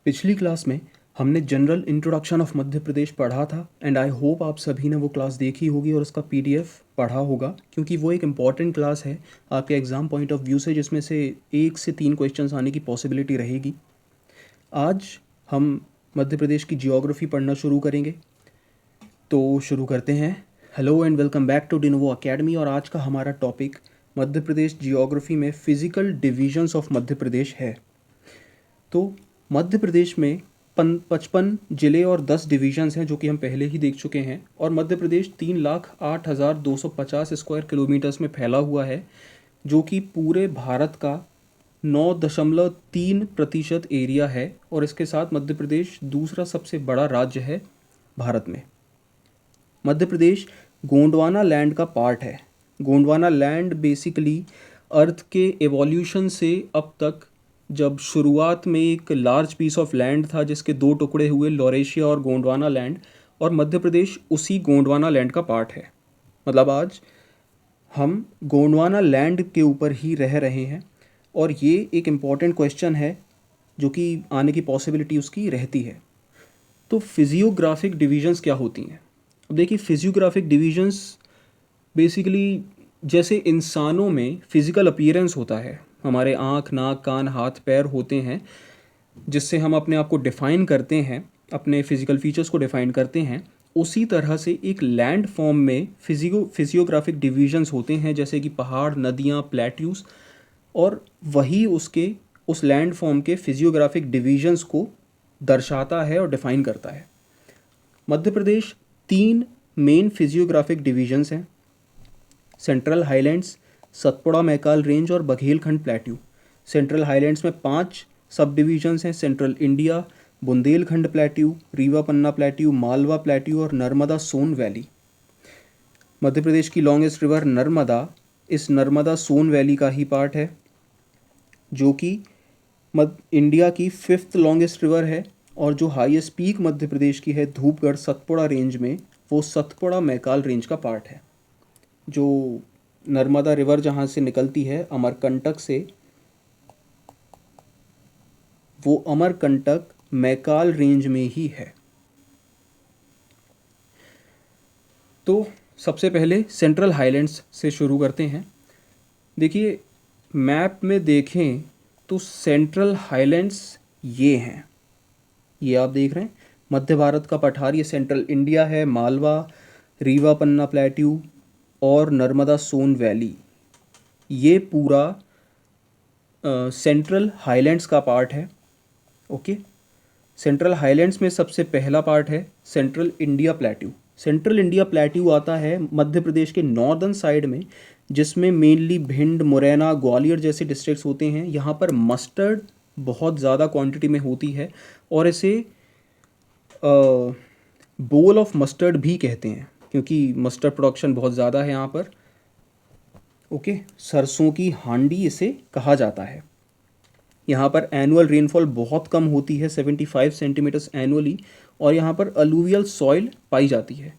पिछली क्लास में हमने जनरल इंट्रोडक्शन ऑफ मध्य प्रदेश पढ़ा था एंड आई होप आप सभी ने वो क्लास देखी होगी और उसका पीडीएफ पढ़ा होगा, क्योंकि वो एक इम्पॉर्टेंट क्लास है आपके एग्ज़ाम पॉइंट ऑफ व्यू से, जिसमें से 1 से 3 क्वेश्चंस आने की पॉसिबिलिटी रहेगी। आज हम मध्य प्रदेश की जियोग्राफी पढ़ना शुरू करेंगे, तो शुरू करते हैं। Hello and welcome back to Denovo academy. और आज का हमारा टॉपिक मध्य प्रदेश जियोग्राफी में physical divisions of Madhya Pradesh है। तो मध्य प्रदेश में 55 ज़िले और 10 डिवीजन्स हैं, जो कि हम पहले ही देख चुके हैं। और मध्य प्रदेश 3,08,250 स्क्वायर किलोमीटर्स में फैला हुआ है, जो कि पूरे भारत का 9.3% एरिया है। और इसके साथ मध्य प्रदेश दूसरा सबसे बड़ा राज्य है भारत में। मध्य प्रदेश गोंडवाना लैंड का पार्ट है। गोंडवाना लैंड बेसिकली अर्थ के एवोल्यूशन से अब तक, जब शुरुआत में एक लार्ज पीस ऑफ लैंड था जिसके 2 टुकड़े हुए, लॉरेशिया और गोंडवाना लैंड, और मध्य प्रदेश उसी गोंडवाना लैंड का पार्ट है। मतलब आज हम गोंडवाना लैंड के ऊपर ही रह रहे हैं। और ये एक इम्पॉर्टेंट क्वेश्चन है जो कि आने की पॉसिबिलिटी उसकी रहती है। तो फिजियोग्राफिक डिवीजन्स क्या होती हैं? अब देखिए, फिजियोग्राफिक डिवीजन्स बेसिकली जैसे इंसानों में फिज़िकल अपीयरेंस होता है, हमारे आँख, नाक, कान, हाथ, पैर होते हैं, जिससे हम अपने आप को डिफ़ाइन करते हैं, अपने फिज़िकल फीचर्स को डिफ़ाइन करते हैं। उसी तरह से एक लैंड फॉर्म में फिजियोग्राफिक डिवीजन्स होते हैं, जैसे कि पहाड़, नदियाँ, प्लेट्यूस। और वही उसके उस लैंड फॉर्म के फिजियोग्राफिक डिवीजन्स को दर्शाता है और डिफ़ाइन करता है। Madhya Pradesh 3 main physiographic divisions हैं: central highlands, Satpura Maikal range और बघेलखंड प्लेट्यू। सेंट्रल हाईलैंड्स में 5 सब डिवीजन्स हैं: central India, Bundelkhand plateau, Rewa Panna plateau, Malwa plateau और नर्मदा सोन वैली। मध्य प्रदेश की लॉन्गेस्ट रिवर नर्मदा इस नर्मदा सोन वैली का ही पार्ट है, जो कि इंडिया की 5th लॉन्गेस्ट रिवर है। और जो हाईएस्ट पीक मध्य प्रदेश की है धूपगढ़ सतपुड़ा रेंज में, वो सतपुड़ा मैकाल रेंज का पार्ट है। जो नर्मदा रिवर जहाँ से निकलती है अमरकंटक से, वो अमरकंटक मैकाल रेंज में ही है। तो सबसे पहले सेंट्रल हाईलैंड्स से शुरू करते हैं। देखिए, मैप में देखें तो सेंट्रल हाईलैंड्स ये हैं, ये आप देख रहे हैं मध्य भारत का पठार। ये सेंट्रल इंडिया है, मालवा, रीवा पन्ना प्लेट्यू और नर्मदा सोन वैली, ये पूरा सेंट्रल हाईलैंड्स का पार्ट है। ओके, सेंट्रल हाईलैंड्स में सबसे पहला पार्ट है central India plateau. Central India plateau आता है मध्य प्रदेश के नॉर्दर्न साइड में, जिसमें मेनली भिंड, मुरैना, ग्वालियर जैसे डिस्ट्रिक्ट्स होते हैं। यहाँ पर मस्टर्ड बहुत ज़्यादा क्वांटिटी में होती है और इसे बोल ऑफ मस्टर्ड भी कहते हैं, क्योंकि मस्टर्ड प्रोडक्शन बहुत ज़्यादा है यहाँ पर। ओके, सरसों की हांडी इसे कहा जाता है। यहाँ पर एनुअल रेनफॉल बहुत कम होती है, 75 सेंटीमीटर्स एनुअली। और यहाँ पर अलूवियल सॉइल पाई जाती है।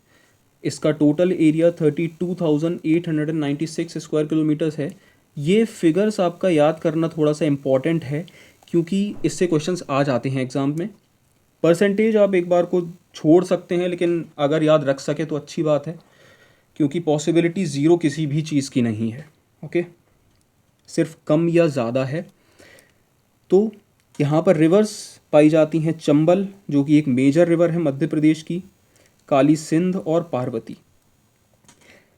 इसका टोटल एरिया 32,896 स्क्वायर किलोमीटर्स है। ये फिगर्स आपका याद करना थोड़ा सा इम्पॉर्टेंट है, क्योंकि इससे क्वेश्चंस आ जाते हैं एग्ज़ाम में। परसेंटेज आप एक बार को छोड़ सकते हैं, लेकिन अगर याद रख सके तो अच्छी बात है, क्योंकि पॉसिबिलिटी ज़ीरो किसी भी चीज़ की नहीं है। ओके, सिर्फ कम या ज़्यादा है। तो यहाँ पर रिवर्स पाई जाती हैं: चंबल, जो कि एक मेजर रिवर है मध्य प्रदेश की, काली सिंध और पार्वती।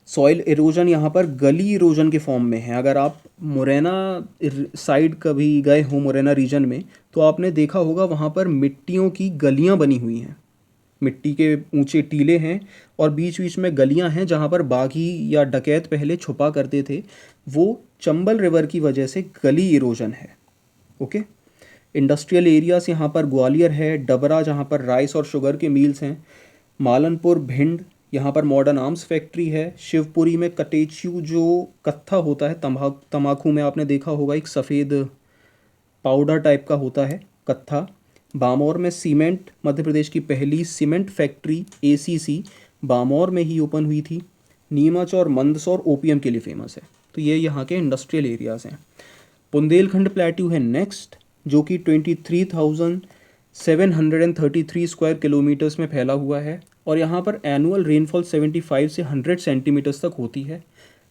सॉइल इरोजन यहाँ पर गली इरोजन के फॉर्म में है। अगर आप मुरैना साइड कभी गए हो, मुरैना रीजन में, तो आपने देखा होगा वहाँ पर मिट्टियों की गलियाँ बनी हुई हैं। मिट्टी के ऊंचे टीले हैं और बीच बीच में गलियाँ हैं जहाँ पर बागी या डकैत पहले छुपा करते थे। वो चंबल रिवर की वजह से गली इरोजन है। ओके, इंडस्ट्रियल एरियाज यहाँ पर ग्वालियर है, डबरा जहाँ पर राइस और शुगर के मिल्स हैं, मालनपुर, भिंड, यहाँ पर मॉडर्न आर्म्स फैक्ट्री है, शिवपुरी में कटेचू जो कत्था होता है, तम्बाकू में आपने देखा होगा एक सफ़ेद पाउडर टाइप का होता है कत्था। बामौर में सीमेंट, मध्य प्रदेश की पहली सीमेंट फैक्ट्री एसीसी बामौर में ही ओपन हुई थी। नीमच और मंदसौर ओपीएम के लिए फेमस है। तो ये यहाँ के इंडस्ट्रियल एरियाज़ हैं। बुंदेलखंड प्लेट्यू है नेक्स्ट, जो कि 733 स्क्वायर किलोमीटर्स में फैला हुआ है और यहाँ पर एनुअल रेनफॉल 75 से 100 सेंटीमीटर्स तक होती है।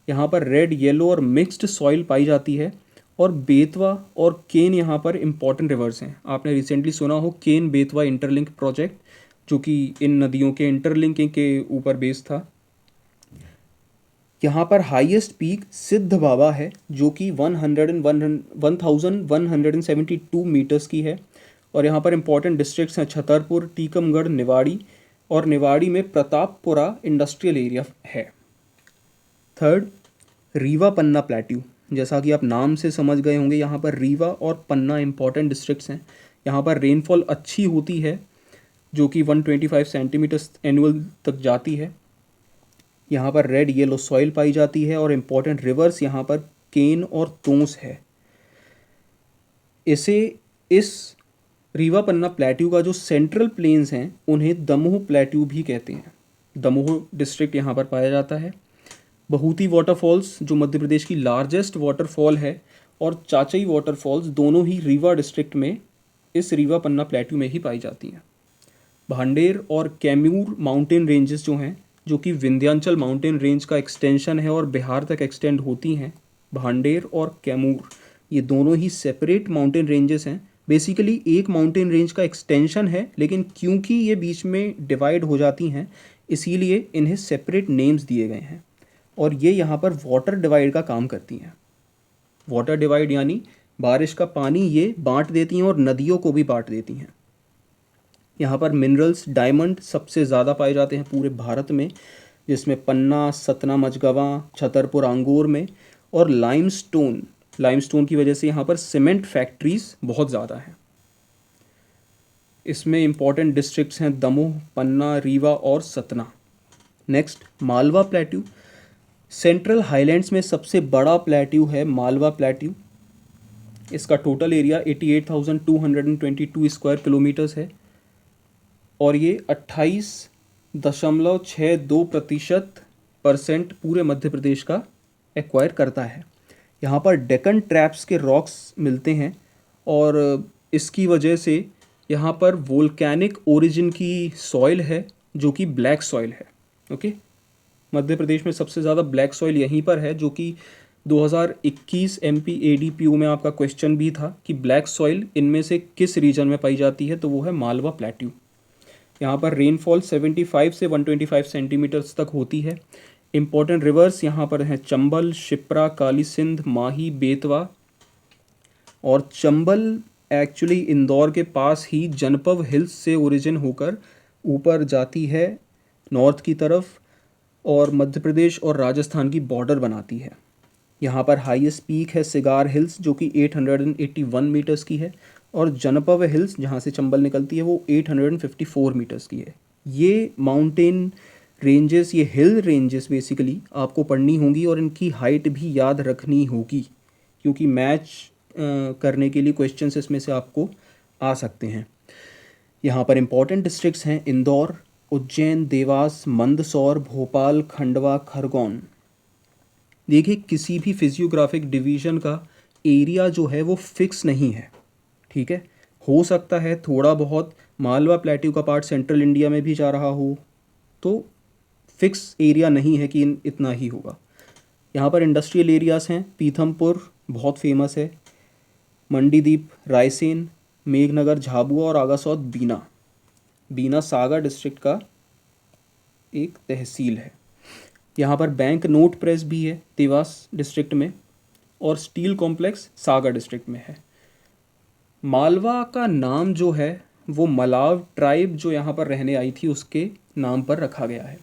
यहाँ पर रेड, येलो और मिक्स्ड सॉइल पाई जाती है और बेतवा और केन यहाँ पर इम्पॉर्टेंट रिवर्स हैं। आपने रिसेंटली सुना हो केन बेतवा इंटरलिंक प्रोजेक्ट, जो कि इन नदियों के इंटरलिंकिंग के ऊपर बेस्ड था। यहाँ पर हाईएस्ट पीक सिद्ध बाबा है जो कि 1172 मीटर्स की है और यहाँ पर इम्पॉर्टेंट डिस्ट्रिक्ट्स हैं छतरपुर, टीकमगढ़, निवाड़ी और निवाड़ी में प्रतापपुरा इंडस्ट्रियल एरिया है। Third, Rewa Panna plateau. जैसा कि आप नाम से समझ गए होंगे, यहाँ पर रीवा और पन्ना इम्पॉर्टेंट डिस्ट्रिक्ट्स हैं। यहाँ पर रेनफॉल अच्छी होती है जो कि 125 सेंटीमीटर्स एनुअल तक जाती है। यहाँ पर रेड येलो सॉइल पाई जाती है और इम्पॉर्टेंट रिवर्स यहाँ पर केन और तोंस है। इस रीवा पन्ना प्लेट्यू का जो सेंट्रल प्लेन्स हैं उन्हें दमोह प्लेट्यू भी कहते हैं। दमोह डिस्ट्रिक्ट यहाँ पर पाया जाता है। बहूती वाटरफॉल्स जो मध्य प्रदेश की लार्जेस्ट वाटरफॉल है और चाचई वाटरफॉल्स दोनों ही रीवा डिस्ट्रिक्ट में इस रीवा पन्ना प्लेट्यू में ही पाई जाती हैं। भांडेर और कैमूर माउंटेन रेंजेस जो हैं, जो कि विंध्याचल माउंटेन रेंज का एक्सटेंशन है और बिहार तक एक्सटेंड होती हैं, भांडेर और कैमूर ये दोनों ही सेपरेट माउंटेन रेंजेस हैं। बेसिकली एक माउंटेन रेंज का एक्सटेंशन है, लेकिन क्योंकि ये बीच में डिवाइड हो जाती हैं इसीलिए इन्हें सेपरेट नेम्स दिए गए हैं और ये यहाँ पर वाटर डिवाइड का काम करती हैं। वाटर डिवाइड यानी बारिश का पानी ये बांट देती हैं और नदियों को भी बांट देती हैं। यहाँ पर मिनरल्स डायमंड सबसे ज़्यादा पाए जाते हैं पूरे भारत में, जिसमें पन्ना, सतना, मझगवां, छतरपुर, आंगूर में, और लाइमस्टोन की वजह से यहाँ पर सीमेंट फैक्ट्रीज बहुत ज़्यादा हैं। इसमें इम्पॉर्टेंट डिस्ट्रिक्ट्स हैं दमोह, पन्ना, रीवा और Satna. Next, Malwa plateau. Central highlands में सबसे बड़ा प्लेट्यू है मालवा प्लेट्यू। इसका टोटल एरिया 88,222 स्क्वायर किलोमीटर्स है और ये 28.62% पूरे मध्य प्रदेश का एक्वायर करता है। यहाँ पर डेक्कन ट्रैप्स के रॉक्स मिलते हैं और इसकी वजह से यहाँ पर वोल्केनिक ओरिजिन की सॉइल है जो कि ब्लैक सॉइल है। ओके, मध्य प्रदेश में सबसे ज़्यादा ब्लैक सॉइल यहीं पर है, जो कि 2021 MP ADPO में आपका क्वेश्चन भी था कि ब्लैक सॉइल इनमें से किस रीजन में पाई जाती है, तो वो है मालवा प्लेट्यू। यहाँ पर रेनफॉल 75 से 125 सेंटीमीटर्स तक होती है। इम्पॉर्टेंट रिवर्स यहाँ पर हैं चंबल, शिप्रा, काली सिंध, माही, बेतवा। और चंबल एक्चुअली इंदौर के पास ही जनपद हिल्स से ओरिजिन होकर ऊपर जाती है नॉर्थ की तरफ और मध्य प्रदेश और राजस्थान की बॉर्डर बनाती है। यहाँ पर हाईएस्ट पीक है सिगार हिल्स जो कि 881 मीटर्स की है और जनपद हिल्स जहाँ से चंबल निकलती है वो 854 मीटर्स की है। ये माउंटेन रेंजेस, ये हिल रेंजेस बेसिकली आपको पढ़नी होंगी और इनकी हाइट भी याद रखनी होगी, क्योंकि मैच करने के लिए क्वेश्चंस इसमें से आपको आ सकते हैं। यहाँ पर इम्पॉर्टेंट डिस्ट्रिक्ट्स हैं इंदौर, उज्जैन, देवास, मंदसौर, भोपाल, खंडवा, खरगोन। देखिए, किसी भी फिजियोग्राफिक डिवीज़न का एरिया जो है वो फिक्स नहीं है, ठीक है। हो सकता है थोड़ा बहुत मालवा प्लेट्यू का पार्ट सेंट्रल इंडिया में भी जा रहा हो, तो फिक्स एरिया नहीं है कि इतना ही होगा। यहाँ पर इंडस्ट्रियल एरियाज़ हैं, पीथमपुर बहुत फेमस है, मंडीदीप, रायसेन, मेघनगर, झाबुआ और आगासौत, बीना सागर डिस्ट्रिक्ट का एक तहसील है। यहाँ पर बैंक नोट प्रेस भी है देवास डिस्ट्रिक्ट में और स्टील कॉम्प्लेक्स सागर डिस्ट्रिक्ट में है। मालवा का नाम जो है वो मलाव ट्राइब जो यहाँ पर रहने आई थी उसके नाम पर रखा गया है।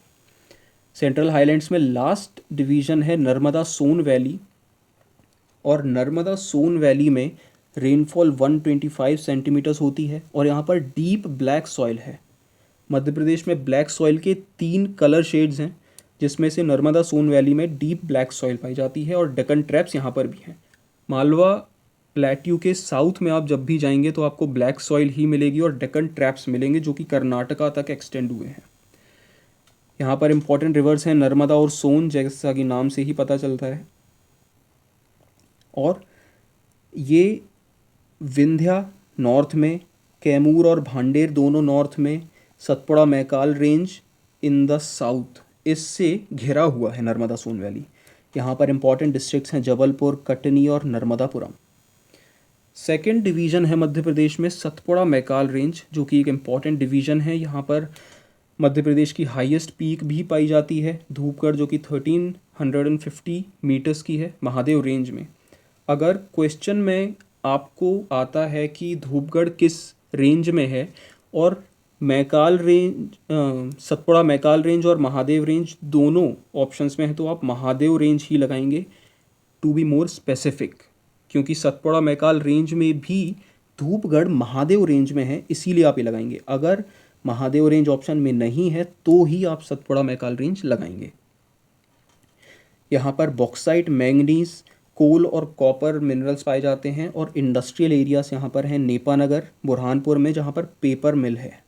सेंट्रल हाईलैंड्स में लास्ट डिवीज़न है नर्मदा सोन वैली और नर्मदा सोन वैली में रेनफॉल 125 सेंटीमीटर्स होती है और यहाँ पर डीप ब्लैक सॉइल है। मध्य प्रदेश में ब्लैक सॉइल के 3 कलर शेड्स हैं, जिसमें से नर्मदा सोन वैली में डीप ब्लैक सॉइल पाई जाती है और डेक्कन ट्रैप्स यहाँ पर भी हैं। मालवा प्लेट्यू के साउथ में आप जब भी जाएंगे तो आपको ब्लैक सॉइल ही मिलेगी और डेक्कन ट्रैप्स मिलेंगे जो कि कर्नाटका तक एक्सटेंड हुए हैं। यहाँ पर इम्पॉर्टेंट रिवर्स हैं नर्मदा और सोन, जैसा कि नाम से ही पता चलता है। और ये विंध्या नॉर्थ में, कैमूर और भांडेर दोनों नॉर्थ में, Satpura Maikal range in the south, इससे घिरा हुआ है नर्मदा सोन वैली। यहाँ पर इंपॉर्टेंट डिस्ट्रिक्ट्स हैं जबलपुर, कटनी और नर्मदापुरम। सेकेंड डिवीज़न है मध्य प्रदेश में सतपुड़ा मैकाल रेंज, जो कि एक इम्पॉर्टेंट डिवीज़न है। यहाँ पर मध्य प्रदेश की हाईएस्ट पीक भी पाई जाती है धूपगढ़, जो कि 1350 मीटर्स की है महादेव रेंज में। अगर क्वेश्चन में आपको आता है कि धूपगढ़ किस रेंज में है और मैकाल रेंज, सतपुड़ा मैकाल रेंज और महादेव रेंज दोनों ऑप्शंस में है, तो आप महादेव रेंज ही लगाएंगे टू बी मोर स्पेसिफिक, क्योंकि सतपुड़ा मैकाल रेंज में भी धूपगढ़ महादेव रेंज में है, इसीलिए आप ये लगाएंगे। अगर महादेव रेंज ऑप्शन में नहीं है तो ही आप सतपुड़ा मैकाल रेंज लगाएंगे। यहाँ पर बॉक्साइट, मैंगनीज, कोल और कॉपर मिनरल्स पाए जाते हैं और इंडस्ट्रियल एरियाज यहाँ पर हैं नेपानगर, बुरहानपुर में, जहाँ पर पेपर मिल है।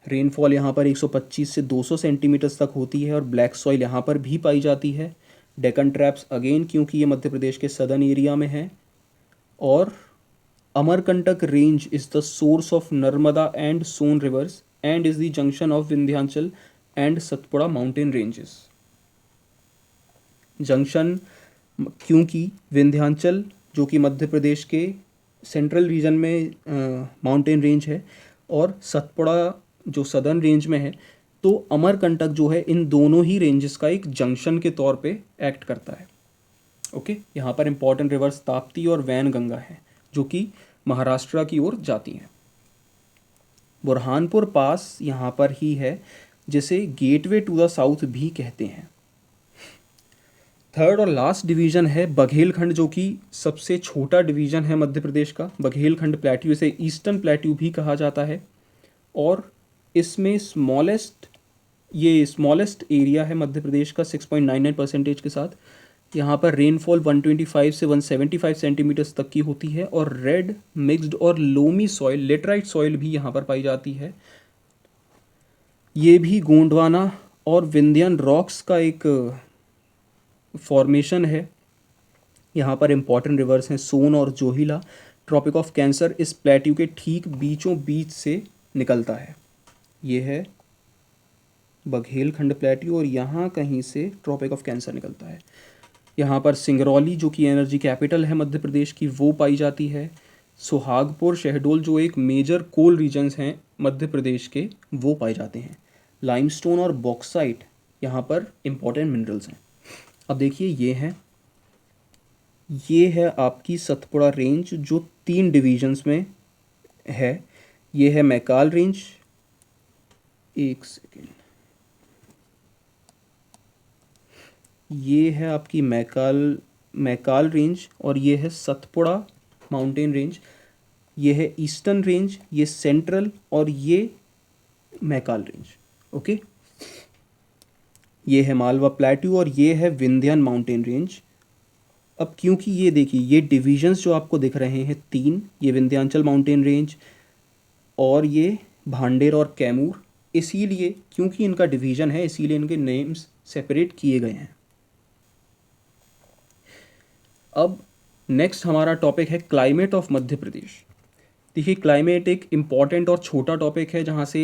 रेनफॉल यहाँ पर 125 से 200 सेंटीमीटर्स तक होती है और ब्लैक सॉइल यहाँ पर भी पाई जाती है। डेक्कन ट्रैप्स अगेन, क्योंकि ये मध्य प्रदेश के सदर्न एरिया में है। और Amarkantak range is the source of Narmada and Son rivers and is the junction of Vindhyachal and Satpura mountain ranges. Junction, क्योंकि विंध्याचल जो कि मध्य प्रदेश के सेंट्रल रीजन में माउंटेन रेंज है और सतपुड़ा जो सदर्न रेंज में है, तो अमरकंटक जो है इन दोनों ही रेंजेस का एक जंक्शन के तौर पे एक्ट करता है। ओके, यहाँ पर इंपॉर्टेंट रिवर्स ताप्ती और वैनगंगा है, जो कि महाराष्ट्र की ओर जाती हैं। बुरहानपुर पास यहाँ पर ही है, जिसे गेटवे टू द साउथ भी कहते हैं। थर्ड और लास्ट डिवीज़न है बघेलखंड, जो कि सबसे छोटा डिवीज़न है मध्य प्रदेश का। बघेलखंड प्लेट्यू, इसे ईस्टर्न प्लेट्यू भी कहा जाता है और इसमें स्मॉलेस्ट एरिया है मध्य प्रदेश का 6.99% के साथ। यहाँ पर रेनफॉल 125 से 175 सेंटीमीटर्स तक की होती है और रेड, मिक्स्ड और लोमी सॉइल, लेटराइट सॉइल भी यहाँ पर पाई जाती है। ये भी गोंडवाना और विंध्यान रॉक्स का एक फॉर्मेशन है। यहाँ पर इंपॉर्टेंट रिवर्स हैं सोन और जोहिला। ट्रॉपिक ऑफ कैंसर इस प्लेट्यू के ठीक बीचों बीच से निकलता है। ये है बघेलखंड प्लेट्यू और यहाँ कहीं से ट्रॉपिक ऑफ कैंसर निकलता है। यहाँ पर सिंगरौली, जो कि एनर्जी कैपिटल है मध्य प्रदेश की, वो पाई जाती है। सुहागपुर, शहडोल, जो एक मेजर कोल रीजन्स हैं मध्य प्रदेश के, वो पाए जाते हैं। लाइमस्टोन और बॉक्साइट यहाँ पर इंपॉर्टेंट मिनरल्स हैं। अब देखिए, ये है आपकी सतपुड़ा रेंज, जो 3 डिवीजन्स में है। ये है मैकाल रेंज, एक सेकेंड, ये है आपकी मैकाल रेंज और ये है सतपुड़ा माउंटेन रेंज। ये है ईस्टर्न रेंज, ये सेंट्रल और ये मैकाल रेंज। ओके, ये है मालवा प्लेट्यू और ये है विंध्यान माउंटेन रेंज। अब क्योंकि ये देखिए, ये डिवीजन्स जो आपको दिख रहे हैं 3, ये विंध्याचल माउंटेन रेंज और ये भांडेर और कैमूर, इसीलिए क्योंकि इनका डिवीज़न है इसीलिए इनके नेम्स सेपरेट किए गए हैं। अब नेक्स्ट हमारा टॉपिक है क्लाइमेट ऑफ मध्य प्रदेश। देखिए, क्लाइमेट एक इम्पॉर्टेंट और छोटा टॉपिक है जहाँ से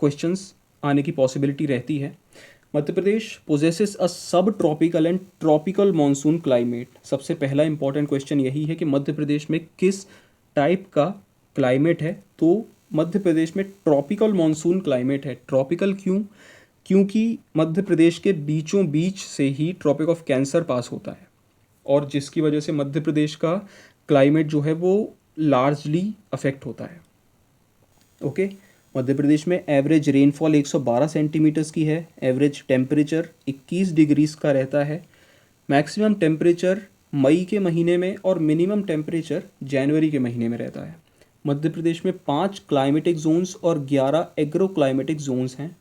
क्वेश्चंस आने की पॉसिबिलिटी रहती है। मध्य प्रदेश पोजेसेस अ सब tropical and tropical monsoon climate. सबसे पहला इंपॉर्टेंट क्वेश्चन यही है कि मध्य प्रदेश में किस टाइप का क्लाइमेट है, तो मध्य प्रदेश में ट्रॉपिकल मानसून क्लाइमेट है। ट्रॉपिकल क्यों? क्योंकि मध्य प्रदेश के बीचों बीच से ही ट्रॉपिक ऑफ कैंसर पास होता है और जिसकी वजह से मध्य प्रदेश का क्लाइमेट जो है वो लार्जली अफेक्ट होता है। ओके, मध्य प्रदेश में एवरेज रेनफॉल 112 सेंटीमीटर्स की है। एवरेज टेम्परेचर 21 डिग्रीज का रहता है। मैक्सिमम टेम्परेचर मई के महीने में और मिनिमम टेम्परेचर जनवरी के महीने में रहता है। मध्य प्रदेश में 5 क्लाइमेटिक जोन्स और 11 एग्रो क्लाइमेटिक जोन्स हैं।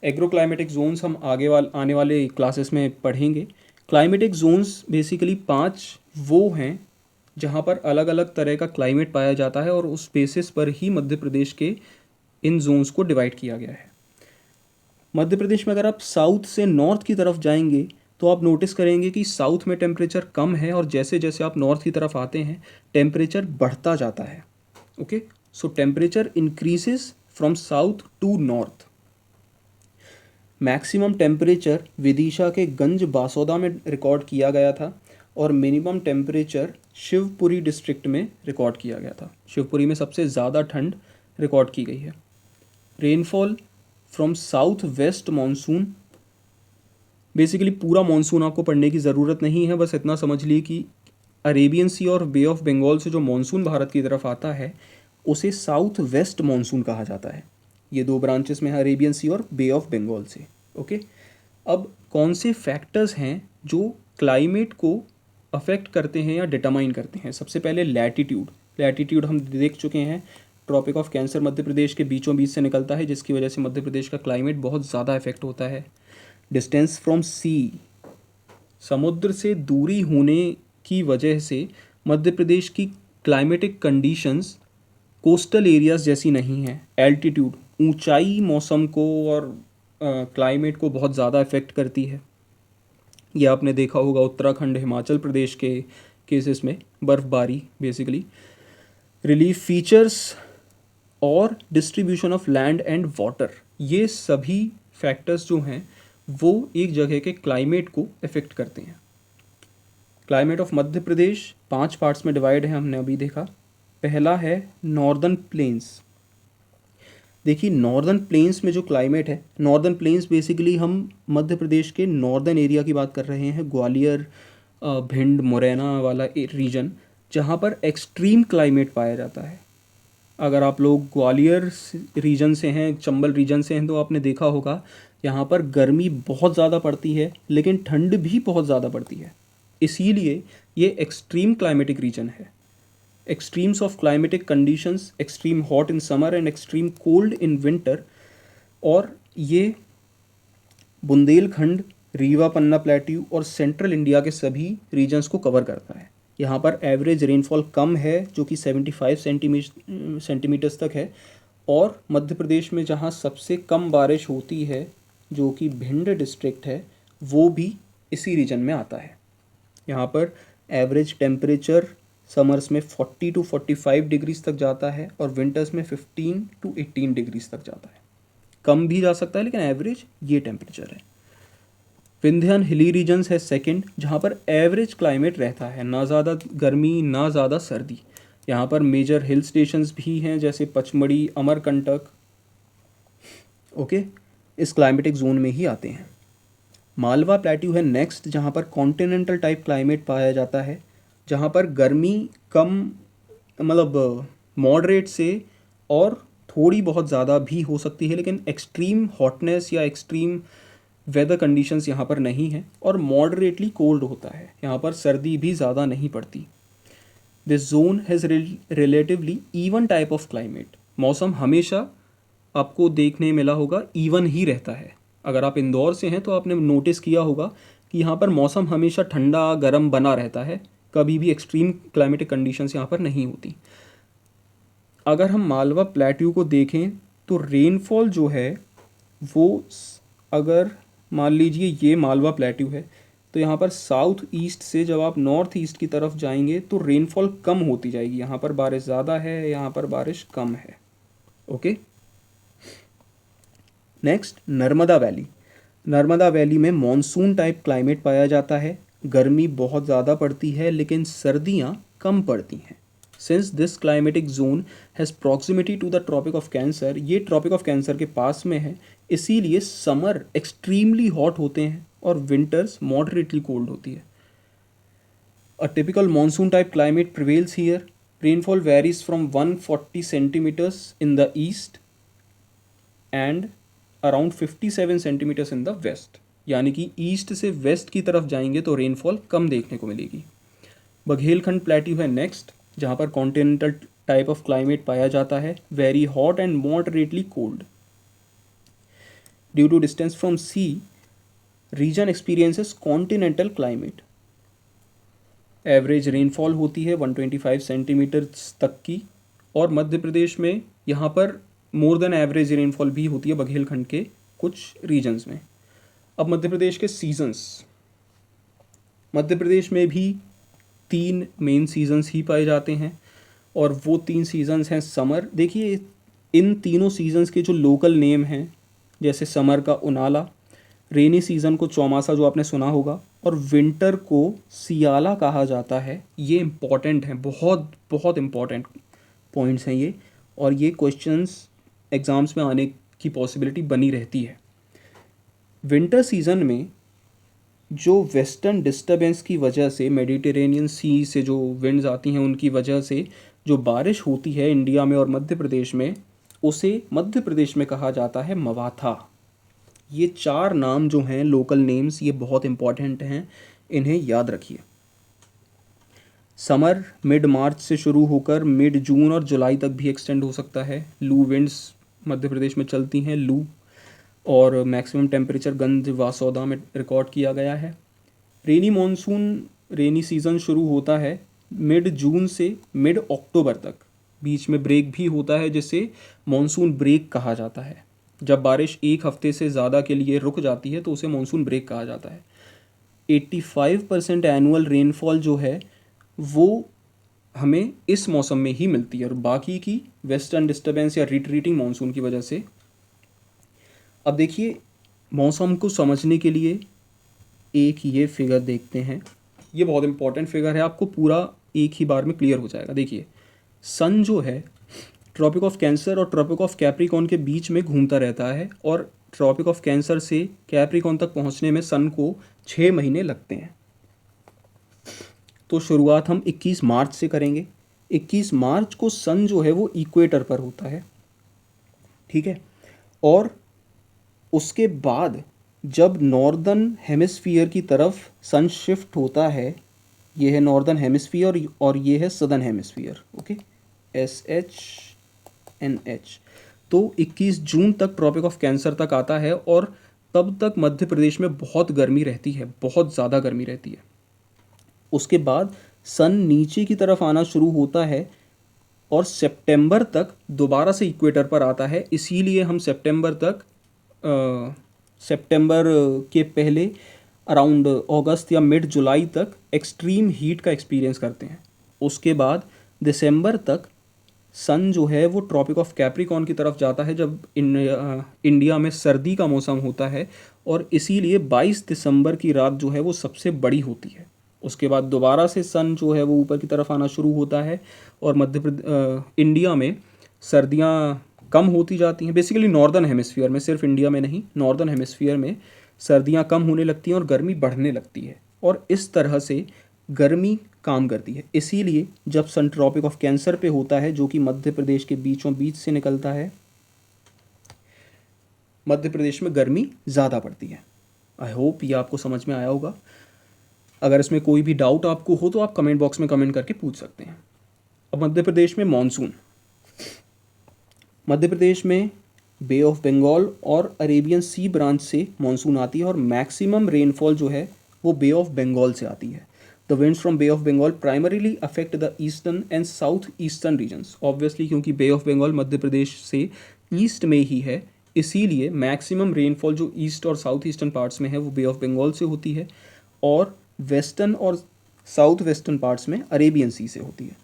एग्रो क्लाइमेटिक जोन्स हम आने वाले क्लासेस में पढ़ेंगे। क्लाइमेटिक जोन्स बेसिकली 5 वो हैं जहाँ पर अलग अलग तरह का क्लाइमेट पाया जाता है और उस बेसिस पर ही मध्य प्रदेश के इन जोन्स को डिवाइड किया गया है। मध्य प्रदेश में अगर आप साउथ से नॉर्थ की तरफ जाएंगे तो आप नोटिस करेंगे कि साउथ में टेम्परेचर कम है और जैसे जैसे आप नॉर्थ की तरफ आते हैं टेम्परेचर बढ़ता जाता है। Okay, so temperature increases from south to north. Maximum temperature Vidisha के गंज बासोदा में रिकॉर्ड किया गया था और मिनिमम टेम्परेचर शिवपुरी डिस्ट्रिक्ट में रिकॉर्ड किया गया था। शिवपुरी में सबसे ज़्यादा ठंड रिकॉर्ड की गई है। Rainfall from south west monsoon, basically पूरा मानसून आपको पढ़ने की ज़रूरत नहीं है, बस इतना समझ लीजिए कि अरेबियन सी और बे ऑफ बंगाल से जो मानसून भारत की तरफ आता है उसे साउथ वेस्ट मानसून कहा जाता है। ये दो ब्रांचेस में है, अरेबियन सी और बे ऑफ बंगाल से। ओके, अब कौन से फैक्टर्स हैं जो क्लाइमेट को अफेक्ट करते हैं या डिटरमाइन करते हैं? सबसे पहले लैटिट्यूड। लैटिट्यूड हम देख चुके हैं, ट्रॉपिक ऑफ कैंसर मध्य प्रदेश के बीचों बीच से निकलता है, जिसकी वजह से मध्य प्रदेश का क्लाइमेट बहुत ज़्यादा इफेक्ट होता है। डिस्टेंस फ्रॉम सी, समुद्र से दूरी होने की वजह से मध्य प्रदेश की क्लाइमेटिक कंडीशंस कोस्टल एरियाज़ जैसी नहीं है। एल्टीट्यूड, ऊंचाई मौसम को और क्लाइमेट को बहुत ज़्यादा इफेक्ट करती है। ये आपने देखा होगा उत्तराखंड, हिमाचल प्रदेश के केसेस में बर्फबारी बेसिकली। रिलीफ फीचर्स और distribution of land and water, ये सभी फैक्टर्स जो हैं वो एक जगह के क्लाइमेट को इफेक्ट करते हैं। Climate of Madhya Pradesh 5 parts में डिवाइड है, हमने अभी देखा। पहला है नॉर्दर्न प्लेन्स। देखिए नॉर्दर्न प्लेन्स में जो क्लाइमेट है, नॉर्दर्न प्लेन्स बेसिकली हम मध्य प्रदेश के नॉर्दर्न एरिया की बात कर रहे हैं, ग्वालियर, भिंड, मुरैना वाला रीजन, जहाँ पर एक्सट्रीम क्लाइमेट पाया जाता है। अगर आप लोग ग्वालियर रीजन से हैं, चंबल रीजन से हैं, तो आपने देखा होगा यहाँ पर गर्मी बहुत ज़्यादा पड़ती है लेकिन ठंड भी बहुत ज़्यादा पड़ती है। इसीलिए ये एक्सट्रीम क्लाइमेटिक रीजन है। extremes of climatic conditions, extreme hot in summer and extreme cold in winter, और ये बुंदेलखंड, रीवा पन्ना प्लेट्यू और सेंट्रल इंडिया के सभी रीजन्स को कवर करता है। यहाँ पर एवरेज रेनफॉल कम है जो कि 75 सेंटीमीटर्स तक है, और मध्य प्रदेश में जहाँ सबसे कम बारिश होती है जो कि भिंड डिस्ट्रिक्ट है वो भी इसी रीजन में आता है। यहाँ पर एवरेज टेम्परेचर समर्स में 40 to 45 डिग्रीज तक जाता है और विंटर्स में 15 to 18 डिग्रीज तक जाता है। कम भी जा सकता है लेकिन एवरेज ये टेम्परेचर है। विंध्यन हिली रीजन्स है सेकंड, जहाँ पर एवरेज क्लाइमेट रहता है, ना ज़्यादा गर्मी ना ज़्यादा सर्दी। यहाँ पर मेजर हिल स्टेशंस भी हैं जैसे पचमढ़ी, अमरकंटक, ओके, इस क्लाइमेटिक जोन में ही आते हैं। मालवा प्लेट्यू है नेक्स्ट, जहाँ पर कॉन्टिनेंटल टाइप क्लाइमेट पाया जाता है, जहाँ पर गर्मी कम, मतलब मॉडरेट से और थोड़ी बहुत ज़्यादा भी हो सकती है, लेकिन एक्सट्रीम हॉटनेस या एक्सट्रीम वेदर कंडीशंस यहाँ पर नहीं है, और मॉडरेटली कोल्ड होता है, यहाँ पर सर्दी भी ज़्यादा नहीं पड़ती। This zone has relatively even type of climate. मौसम हमेशा आपको देखने मिला होगा इवन ही रहता है। अगर आप इंदौर से हैं तो आपने नोटिस किया होगा कि यहाँ पर मौसम हमेशा ठंडा गर्म बना रहता है, कभी भी एक्सट्रीम क्लाइमेटिक कंडीशंस यहाँ पर नहीं होती। अगर हम मालवा प्लेट्यू को देखें तो रेनफॉल जो है वो, अगर मान लीजिए ये मालवा प्लेट्यू है तो यहाँ पर साउथ ईस्ट से जब आप नॉर्थ ईस्ट की तरफ जाएंगे तो रेनफॉल कम होती जाएगी। यहाँ पर बारिश ज़्यादा है, यहाँ पर बारिश कम है। Okay, next Narmada valley. Narmada valley में मॉनसून टाइप क्लाइमेट पाया जाता है। गर्मी बहुत ज़्यादा पड़ती है लेकिन सर्दियाँ कम पड़ती हैं। Since this climatic zone has proximity to the tropic of cancer, ये ट्रॉपिक ऑफ कैंसर के पास में है, इसीलिए समर एक्सट्रीमली हॉट होते हैं और विंटर्स मॉडरेटली कोल्ड होती है। A typical monsoon type climate prevails here. Rainfall varies from 140 centimeters in the east and around 57 centimeters in the west, यानी कि ईस्ट से वेस्ट की तरफ जाएंगे तो रेनफॉल कम देखने को मिलेगी। बघेलखंड प्लेट्यू है नेक्स्ट, जहाँ पर कॉन्टिनेंटल टाइप ऑफ क्लाइमेट पाया जाता है, very hot and moderately cold. Due to distance from sea, region experiences continental climate. Average rainfall होती है 125 सेंटीमीटर तक की, और मध्य प्रदेश में यहाँ पर मोर देन एवरेज रेनफॉल भी होती है बघेलखंड के कुछ रीजन्स में। अब मध्य प्रदेश के सीजन्स, मध्य प्रदेश में भी 3 मेन सीजन्स ही पाए जाते हैं। और वो 3 सीजन्स हैं समर। देखिए इन तीनों सीजन्स के जो लोकल नेम हैं, जैसे समर का उनाला, रेनी सीज़न को चौमासा जो आपने सुना होगा, और विंटर को सियाला कहा जाता है। ये इम्पॉर्टेंट हैं, बहुत बहुत इम्पॉर्टेंट पॉइंट्स हैं ये, और ये क्वेश्चंस एग्ज़ाम्स में आने की पॉसिबिलिटी बनी रहती है। विंटर सीज़न में जो वेस्टर्न डिस्टर्बेंस की वजह से, मेडिटेरेनियन सी से जो विंड्स आती हैं उनकी वजह से जो बारिश होती है इंडिया में और मध्य प्रदेश में, उसे मध्य प्रदेश में कहा जाता है मवाथा। ये 4 नाम जो हैं लोकल नेम्स, ये बहुत इंपॉर्टेंट हैं, इन्हें याद रखिए। समर मिड मार्च से शुरू होकर मिड जून और जुलाई तक भी एक्सटेंड हो सकता है। लू विंड्स मध्य प्रदेश में चलती हैं, लू, और मैक्सिमम टेम्परेचर गंज वासौदा में रिकॉर्ड किया गया है। रेनी मॉनसून, रेनी सीज़न शुरू होता है मिड जून से मिड अक्टूबर तक, बीच में ब्रेक भी होता है जिसे मॉनसून ब्रेक कहा जाता है। जब बारिश एक हफ्ते से ज़्यादा के लिए रुक जाती है तो उसे मॉनसून ब्रेक कहा जाता है। 85% एनुअल रेनफॉल जो है वो हमें इस मौसम में ही मिलती है, और बाकी की वेस्टर्न डिस्टर्बेंस या रिट्रीटिंग मॉनसून की वजह से। अब देखिए मौसम को समझने के लिए एक ये फिगर देखते हैं, ये बहुत इंपॉर्टेंट फिगर है, आपको पूरा एक ही बार में क्लियर हो जाएगा। देखिए सन जो है ट्रॉपिक ऑफ कैंसर और ट्रॉपिक ऑफ कैप्रिकॉर्न के बीच में घूमता रहता है, और ट्रॉपिक ऑफ कैंसर से कैप्रिकॉर्न तक पहुंचने में सन को 6 महीने लगते हैं। तो शुरुआत हम 21 मार्च से करेंगे। 21 मार्च को सन जो है वो इक्वेटर पर होता है, ठीक है। और उसके बाद जब नॉर्दर्न हेमिस्फीयर की तरफ सन शिफ्ट होता है, ये है नॉर्दर्न हेमिस्फीयर और ये है सदर्न हेमिस्फीयर, ओके, SHNH। तो 21 जून तक ट्रॉपिक ऑफ कैंसर तक आता है, और तब तक मध्य प्रदेश में बहुत गर्मी रहती है, बहुत ज़्यादा गर्मी रहती है। उसके बाद सन नीचे की तरफ आना शुरू होता है और सितंबर तक दोबारा से इक्वेटर पर आता है। इसीलिए हम सितंबर के पहले अराउंड अगस्त या मिड जुलाई तक एक्सट्रीम हीट का एक्सपीरियंस करते हैं। उसके बाद दिसंबर तक सन जो है वो ट्रॉपिक ऑफ कैप्रिकॉर्न की तरफ जाता है, जब इंडिया में सर्दी का मौसम होता है, और इसीलिए 22 दिसंबर की रात जो है वो सबसे बड़ी होती है। उसके बाद दोबारा से सन जो है वो ऊपर की तरफ आना शुरू होता है, और इंडिया में सर्दियाँ कम होती जाती हैं। बेसिकली नॉर्दर्न हेमिस्फीयर में, सिर्फ इंडिया में नहीं, नॉर्दर्न हेमिस्फीयर में सर्दियाँ कम होने लगती हैं और गर्मी बढ़ने लगती है, और इस तरह से गर्मी काम करती है। इसीलिए जब सन ट्रॉपिक ऑफ कैंसर पे होता है, जो कि मध्य प्रदेश के बीचों बीच से निकलता है, मध्य प्रदेश में गर्मी ज़्यादा पड़ती है। आई होप ये आपको समझ में आया होगा। अगर इसमें कोई भी डाउट आपको हो तो आप कमेंट बॉक्स में कमेंट करके पूछ सकते हैं। अब मध्य प्रदेश में मॉनसून, मध्य प्रदेश में बे ऑफ बंगाल और अरेबियन सी ब्रांच से मॉनसून आती है, और मैक्सिमम रेनफॉल जो है वो बे ऑफ बंगाल से आती है। The winds from bay of Bengal primarily affect the eastern and south eastern regions. Obviously क्योंकि बे ऑफ बंगाल मध्य प्रदेश से ईस्ट में ही है, इसीलिए मैक्सिमम रेनफॉल जो ईस्ट और साउथ ईस्टर्न पार्ट्स में है वो बे ऑफ बंगाल से होती है, और वेस्टर्न और साउथ वेस्टर्न पार्ट्स में अरेबियन सी से होती है।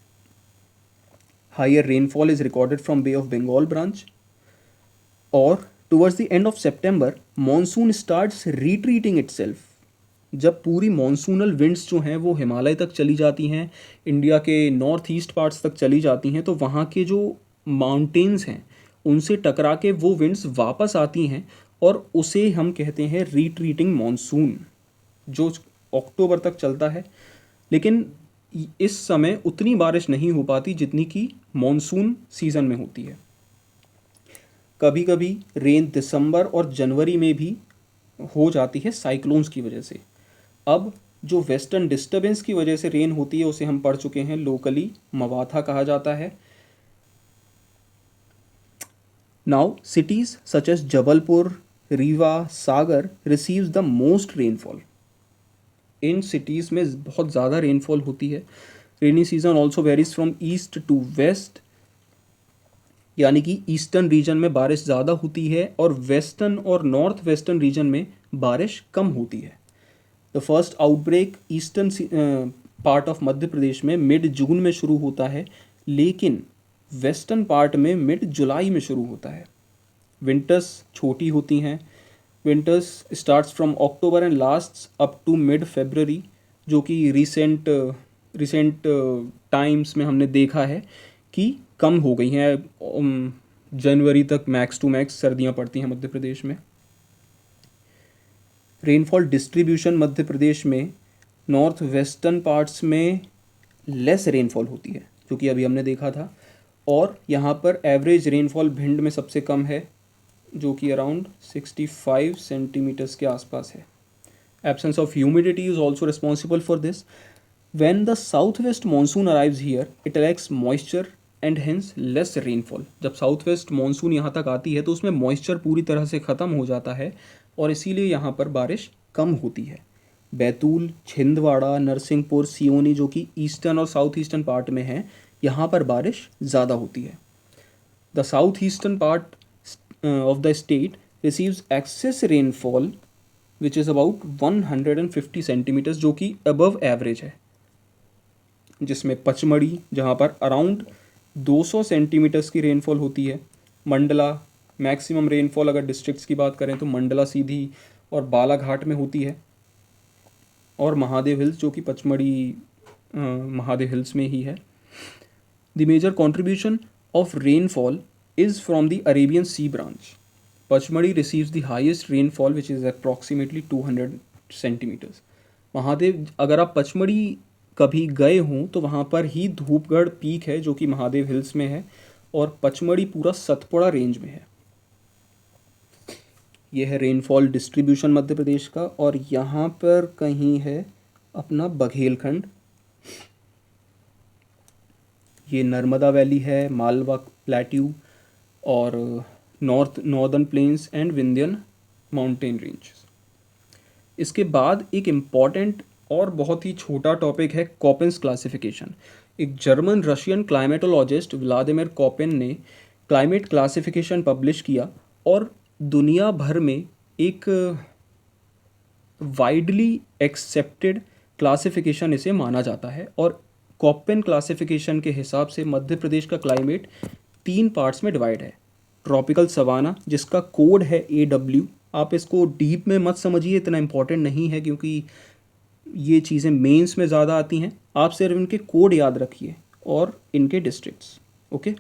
Higher rainfall is recorded from bay of Bengal branch, और towards the end of September monsoon starts retreating itself. जब पूरी मॉनसूनल विंड्स जो हैं वो हिमालय तक चली जाती हैं, इंडिया के नॉर्थ ईस्ट पार्ट्स तक चली जाती हैं, तो वहाँ के जो माउंटेन्स हैं उनसे टकरा के वो विंड्स वापस आती हैं, और उसे हम कहते हैं रिट्रीटिंग मॉनसून, जो अक्टूबर तक चलता है। लेकिन इस समय उतनी बारिश नहीं हो पाती जितनी कि मॉनसून सीज़न में होती है। कभी कभी रेन दिसंबर और जनवरी में भी हो जाती है साइक्लोन्स की वजह से। अब जो वेस्टर्न डिस्टर्बेंस की वजह से रेन होती है उसे हम पढ़ चुके हैं, लोकली मवाथा कहा जाता है। Now cities such as Jabalpur, Rewa, Sagar receives the most rainfall. इन सिटीज़ में बहुत ज़्यादा रेनफॉल होती है। Rainy season also varies from east to west, यानी कि ईस्टर्न रीजन में बारिश ज़्यादा होती है और वेस्टर्न और नॉर्थ वेस्टर्न रीजन में बारिश कम होती है। The first outbreak eastern part of Madhya Pradesh में मिड जून में शुरू होता है, लेकिन वेस्टर्न पार्ट में मिड जुलाई में शुरू होता है। विंटर्स छोटी होती हैं। Winters starts from October and lasts up to mid February, जो कि रिसेंट टाइम्स में हमने देखा है कि कम हो गई हैं। जनवरी तक मैक्स टू मैक्स सर्दियाँ पड़ती हैं मध्य प्रदेश में। रेनफॉल डिस्ट्रीब्यूशन मध्य प्रदेश में नॉर्थ वेस्टर्न पार्ट्स में लेस रेनफॉल होती है, जो कि अभी हमने देखा था, और यहाँ पर एवरेज रेनफॉल भिंड में सबसे कम है, जो कि अराउंड 65 सेंटीमीटर्स के आसपास है। Absence of humidity is also responsible for this. When the south west monsoon arrives here it lacks moisture and hence less rainfall. जब साउथ वेस्ट मानसून यहाँ तक आती है तो उसमें मॉइस्चर पूरी तरह से ख़त्म हो जाता है और इसीलिए यहाँ पर बारिश कम होती है। बैतूल, छिंदवाड़ा, नरसिंहपुर, सियोनी, जो कि ईस्टर्न और साउथ ईस्टर्न पार्ट में हैं, यहाँ पर बारिश ज़्यादा होती है। The south eastern part of the state receives excess rainfall which is about 150 centimetres, जो कि above एवरेज है, जिसमें पचमढ़ी जहाँ पर अराउंड 200 सेंटीमीटर्स की रेनफॉल होती है। मंडला, मैक्सिमम रेनफॉल अगर डिस्ट्रिक्ट्स की बात करें तो मंडला, सीधी और बालाघाट में होती है, और महादेव हिल्स, जो कि पचमढ़ी महादेव हिल्स में ही है। The major contribution of rainfall is from the Arabian Sea branch. Pachmadi receives the highest rainfall which is approximately 200 centimeters. Mahadev, अगर आप पचमढ़ी कभी गए हों तो वहाँ पर ही धूपगढ़ पीक है, जो कि महादेव हिल्स में है, और पचमढ़ी पूरा सतपुड़ा रेंज में है। यह है रेनफॉल डिस्ट्रीब्यूशन मध्य प्रदेश का, और यहाँ पर कहीं है अपना बघेलखंड। ये नर्मदा वैली है, मालवा प्लेट्यू और northern plains and Vindhyan mountain range. इसके बाद एक इम्पॉर्टेंट और बहुत ही छोटा टॉपिक है कॉपेन्स क्लासिफिकेशन। एक जर्मन रशियन क्लाइमेटोलॉजिस्ट व्लादिमीर कॉपेन ने क्लाइमेट क्लासिफिकेशन पब्लिश किया, और दुनिया भर में एक वाइडली एक्सेप्टेड क्लासिफिकेशन इसे माना जाता है। और कॉपेन क्लासिफिकेशन के हिसाब से मध्य प्रदेश का क्लाइमेट 3 पार्ट्स में डिवाइड है। ट्रॉपिकल सवाना, जिसका कोड है AW। आप इसको डीप में मत समझिए, इतना इम्पोर्टेंट नहीं है क्योंकि ये चीज़ें मेंस में ज़्यादा आती हैं। आप सिर्फ इनके कोड याद रखिए और इनके districts. Okay.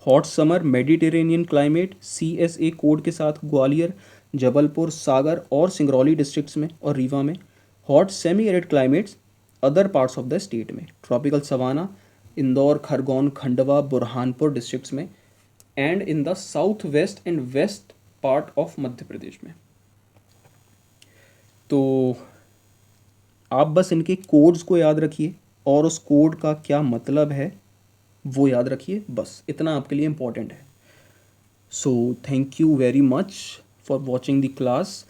Hot summer Mediterranean climate CSA code के साथ ग्वालियर, जबलपुर, सागर और सिंगरौली डिस्ट्रिक्ट्स में और रीवा में। Hot semi arid climates other parts of the state में। Tropical savanna Indore, Khargone, Khandwa, Burhanpur districts में, and in the south west and west part of Madhya Pradesh में। तो आप बस इनके कोड्स को याद रखिए और उस कोड का क्या मतलब है वो याद रखिए, बस इतना आपके लिए इम्पोर्टेंट है। So thank you very much for watching the class.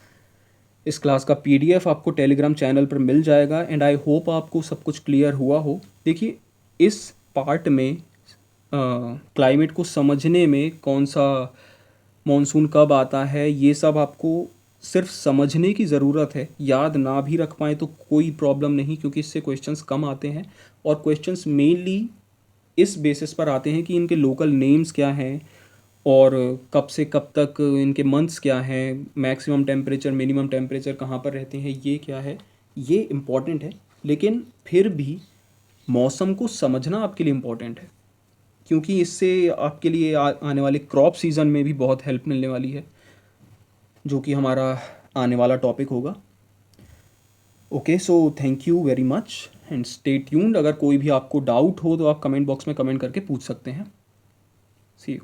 इस क्लास का PDF आपको टेलीग्राम चैनल पर मिल जाएगा, एंड आई होप आपको सब कुछ क्लियर हुआ हो। देखिए, इस पार्ट में क्लाइमेट को समझने में कौन सा मॉनसून कब आता है, ये सब आपको सिर्फ समझने की ज़रूरत है। याद ना भी रख पाएँ तो कोई प्रॉब्लम नहीं, क्योंकि इससे क्वेश्चंस कम आते हैं, और क्वेश्चंस मेनली इस बेसिस पर आते हैं कि इनके लोकल नेम्स क्या हैं और कब से कब तक इनके मंथ्स क्या हैं, मैक्सिमम टेम्परेचर, मिनिमम टेम्परेचर कहाँ पर रहते हैं, ये क्या है, ये इम्पॉर्टेंट है। लेकिन फिर भी मौसम को समझना आपके लिए इम्पॉर्टेंट है, क्योंकि इससे आपके लिए आने वाले क्रॉप सीज़न में भी बहुत हेल्प मिलने वाली है, जो कि हमारा आने वाला टॉपिक होगा। Okay, so thank you very much and stay tuned. अगर कोई भी आपको डाउट हो तो आप कमेंट बॉक्स में कमेंट करके पूछ सकते हैं। सी यू।